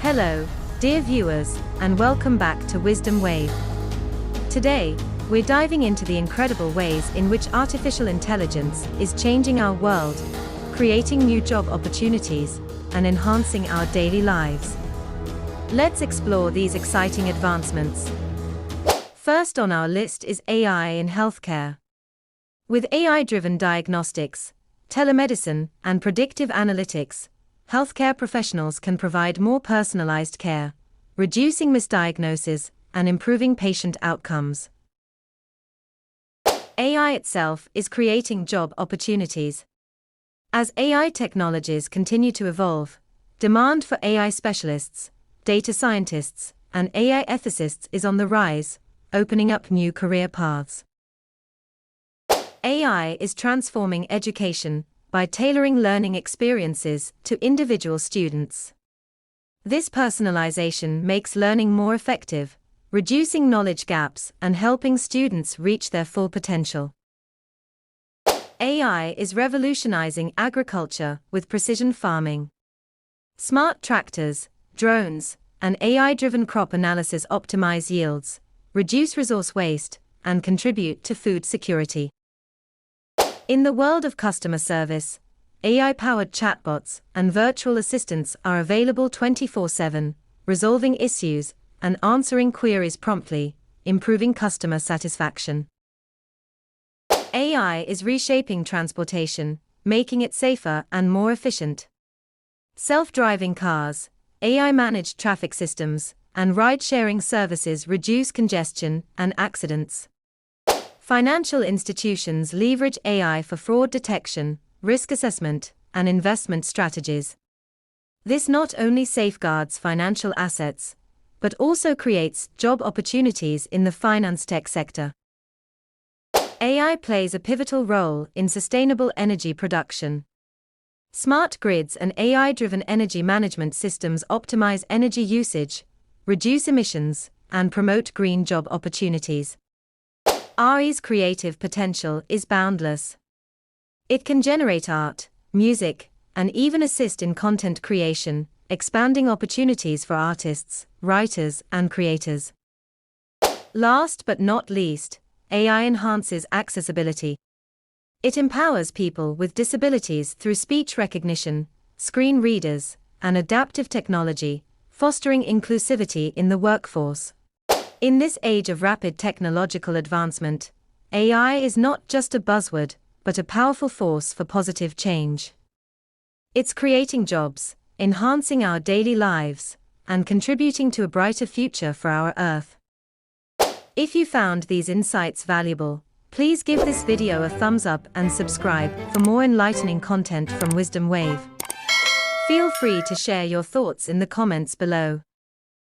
Hello, dear viewers, and welcome back to Wisdom Wave. Today, we're diving into the incredible ways in which artificial intelligence is changing our world, creating new job opportunities, and enhancing our daily lives. Let's explore these exciting advancements. First on our list is AI in healthcare. With AI-driven diagnostics, telemedicine, and predictive analytics, healthcare professionals can provide more personalized care, reducing misdiagnosis and improving patient outcomes. AI itself is creating job opportunities. As AI technologies continue to evolve, demand for AI specialists, data scientists, and AI ethicists is on the rise, opening up new career paths. AI is transforming education by tailoring learning experiences to individual students. This personalization makes learning more effective, reducing knowledge gaps and helping students reach their full potential. AI is revolutionizing agriculture with precision farming. Smart tractors, drones, and AI-driven crop analysis optimize yields, reduce resource waste, and contribute to food security. In the world of customer service, AI-powered chatbots and virtual assistants are available 24/7, resolving issues and answering queries promptly, improving customer satisfaction. AI is reshaping transportation, making it safer and more efficient. Self-driving cars, AI-managed traffic systems, and ride-sharing services reduce congestion and accidents. Financial institutions leverage AI for fraud detection, risk assessment, and investment strategies. This not only safeguards financial assets, but also creates job opportunities in the finance tech sector. AI plays a pivotal role in sustainable energy production. Smart grids and AI-driven energy management systems optimize energy usage, reduce emissions, and promote green job opportunities. AI's creative potential is boundless. It can generate art, music, and even assist in content creation, expanding opportunities for artists, writers, and creators. Last but not least, AI enhances accessibility. It empowers people with disabilities through speech recognition, screen readers, and adaptive technology, fostering inclusivity in the workforce. In this age of rapid technological advancement, AI is not just a buzzword, but a powerful force for positive change. It's creating jobs, enhancing our daily lives, and contributing to a brighter future for our Earth. If you found these insights valuable, please give this video a thumbs up and subscribe for more enlightening content from Wisdom Wave. Feel free to share your thoughts in the comments below.